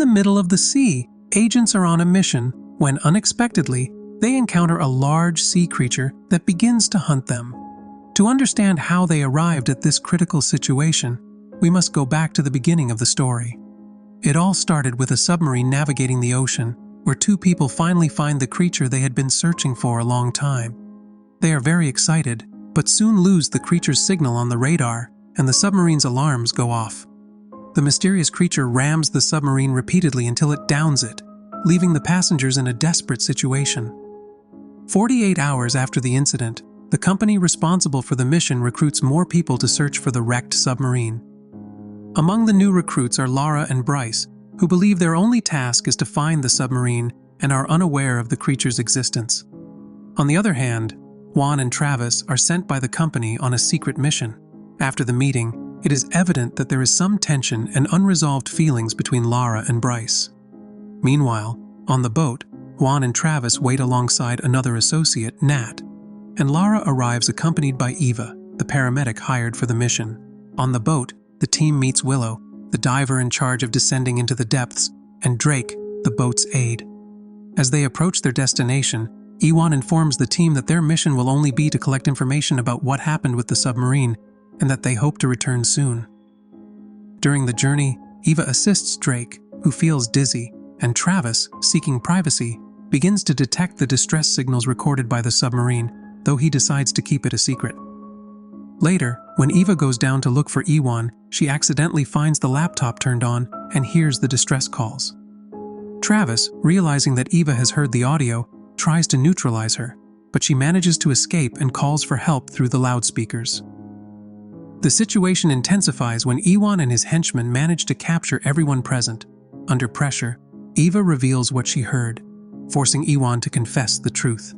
the middle of the sea, agents are on a mission when unexpectedly they encounter a large sea creature that begins to hunt them. To understand how they arrived at this critical situation, we must go back to the beginning of the story. It all started with a submarine navigating the ocean, where two people finally find the creature they had been searching for a long time. They are very excited, but soon lose the creature's signal on the radar, and the submarine's alarms go off. The mysterious creature rams the submarine repeatedly until it downs it, leaving the passengers in a desperate situation. 48 hours after the incident, the company responsible for the mission recruits more people to search for the wrecked submarine. Among the new recruits are Lara and Bryce, who believe their only task is to find the submarine and are unaware of the creature's existence. On the other hand, Juan and Travis are sent by the company on a secret mission. After the meeting, it is evident that there is some tension and unresolved feelings between Lara and Bryce. Meanwhile, on the boat, Juan and Travis wait alongside another associate, Nat, and Lara arrives accompanied by Eva, the paramedic hired for the mission. On the boat, the team meets Willow, the diver in charge of descending into the depths, and Drake, the boat's aide. As they approach their destination, Ewan informs the team that their mission will only be to collect information about what happened with the submarine and that they hope to return soon. During the journey, Eva assists Drake, who feels dizzy, and Travis, seeking privacy, begins to detect the distress signals recorded by the submarine, though he decides to keep it a secret. Later, when Eva goes down to look for Ewan, she accidentally finds the laptop turned on and hears the distress calls. Travis, realizing that Eva has heard the audio, tries to neutralize her, but she manages to escape and calls for help through the loudspeakers. The situation intensifies when Ewan and his henchmen manage to capture everyone present. Under pressure, Eva reveals what she heard, forcing Ewan to confess the truth.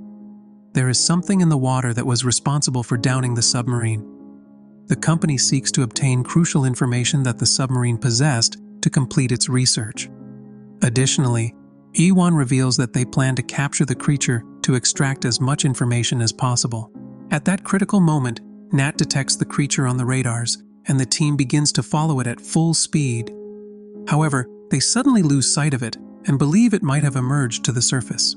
There is something in the water that was responsible for downing the submarine. The company seeks to obtain crucial information that the submarine possessed to complete its research. Additionally, Ewan reveals that they plan to capture the creature to extract as much information as possible. At that critical moment, Nat detects the creature on the radars, and the team begins to follow it at full speed. However, they suddenly lose sight of it and believe it might have emerged to the surface.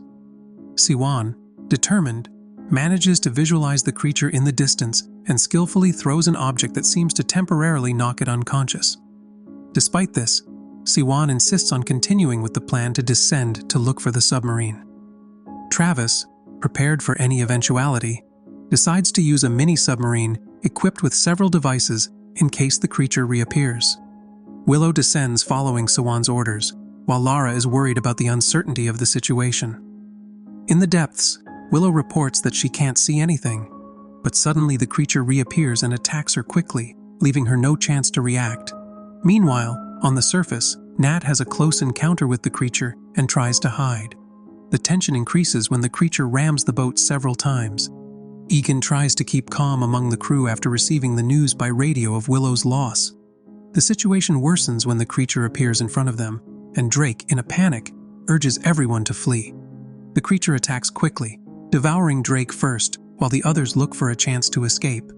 Siwan, determined, manages to visualize the creature in the distance and skillfully throws an object that seems to temporarily knock it unconscious. Despite this, Siwan insists on continuing with the plan to descend to look for the submarine. Travis, prepared for any eventuality, decides to use a mini-submarine equipped with several devices in case the creature reappears. Willow descends following Siwan's orders, while Lara is worried about the uncertainty of the situation. In the depths, Willow reports that she can't see anything, but suddenly the creature reappears and attacks her quickly, leaving her no chance to react. Meanwhile, on the surface, Nat has a close encounter with the creature and tries to hide. The tension increases when the creature rams the boat several times. Egan tries to keep calm among the crew after receiving the news by radio of Willow's loss. The situation worsens when the creature appears in front of them, and Drake, in a panic, urges everyone to flee. The creature attacks quickly, devouring Drake first, while the others look for a chance to escape.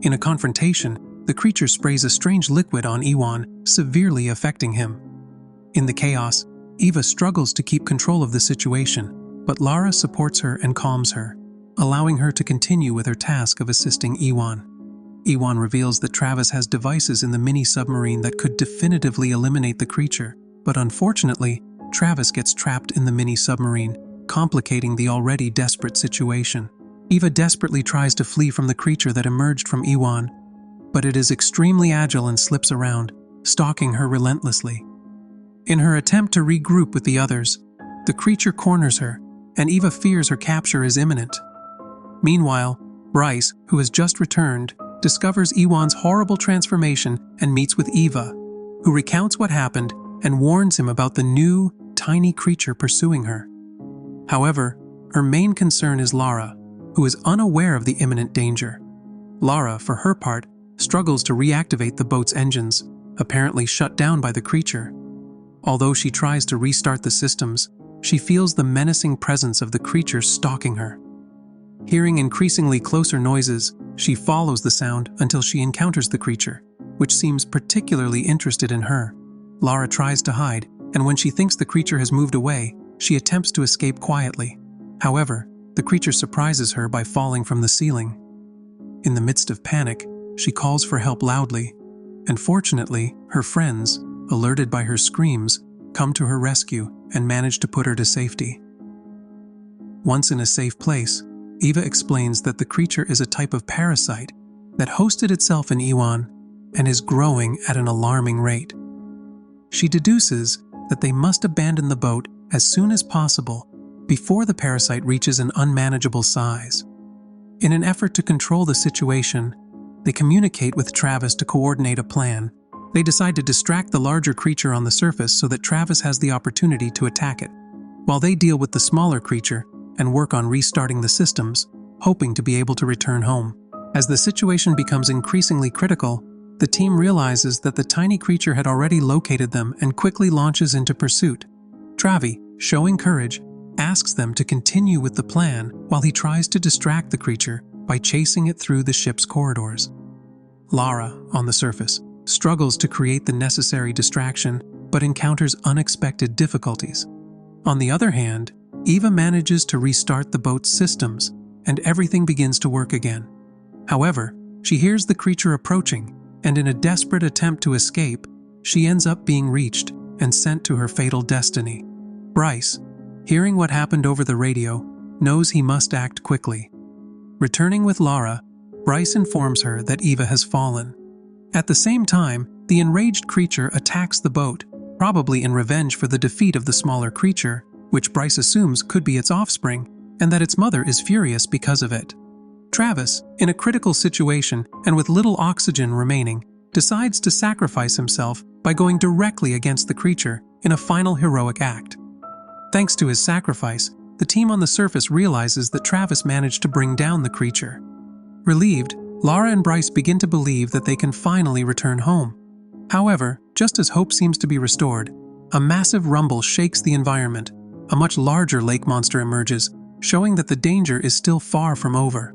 In a confrontation, the creature sprays a strange liquid on Ewan, severely affecting him. In the chaos, Eva struggles to keep control of the situation, but Lara supports her and calms her, allowing her to continue with her task of assisting Ewan. Ewan reveals that Travis has devices in the mini-submarine that could definitively eliminate the creature, but unfortunately, Travis gets trapped in the mini-submarine, complicating the already desperate situation. Eva desperately tries to flee from the creature that emerged from Ewan, but it is extremely agile and slips around, stalking her relentlessly. In her attempt to regroup with the others, the creature corners her, and Eva fears her capture is imminent. Meanwhile, Bryce, who has just returned, discovers Ewan's horrible transformation and meets with Eva, who recounts what happened and warns him about the new, tiny creature pursuing her. However, her main concern is Lara, who is unaware of the imminent danger. Lara, for her part, struggles to reactivate the boat's engines, apparently shut down by the creature. Although she tries to restart the systems, she feels the menacing presence of the creature stalking her. Hearing increasingly closer noises, she follows the sound until she encounters the creature, which seems particularly interested in her. Lara tries to hide, and when she thinks the creature has moved away, she attempts to escape quietly. However, the creature surprises her by falling from the ceiling. In the midst of panic, she calls for help loudly, and fortunately, her friends, alerted by her screams, come to her rescue and manage to put her to safety. Once in a safe place, Eva explains that the creature is a type of parasite that hosted itself in Iwan and is growing at an alarming rate. She deduces that they must abandon the boat as soon as possible before the parasite reaches an unmanageable size. In an effort to control the situation, they communicate with Travis to coordinate a plan. They decide to distract the larger creature on the surface so that Travis has the opportunity to attack it, while they deal with the smaller creature and work on restarting the systems, hoping to be able to return home. As the situation becomes increasingly critical, the team realizes that the tiny creature had already located them and quickly launches into pursuit. Travi, showing courage, asks them to continue with the plan while he tries to distract the creature by chasing it through the ship's corridors. Lara, on the surface, struggles to create the necessary distraction but encounters unexpected difficulties. On the other hand, Eva manages to restart the boat's systems, and everything begins to work again. However, she hears the creature approaching, and in a desperate attempt to escape, she ends up being reached and sent to her fatal destiny. Bryce, hearing what happened over the radio, knows he must act quickly. Returning with Lara, Bryce informs her that Eva has fallen. At the same time, the enraged creature attacks the boat, probably in revenge for the defeat of the smaller creature, which Bryce assumes could be its offspring, and that its mother is furious because of it. Travis, in a critical situation and with little oxygen remaining, decides to sacrifice himself by going directly against the creature in a final heroic act. Thanks to his sacrifice, the team on the surface realizes that Travis managed to bring down the creature. Relieved, Lara and Bryce begin to believe that they can finally return home. However, just as hope seems to be restored, a massive rumble shakes the environment. A much larger lake monster emerges, showing that the danger is still far from over.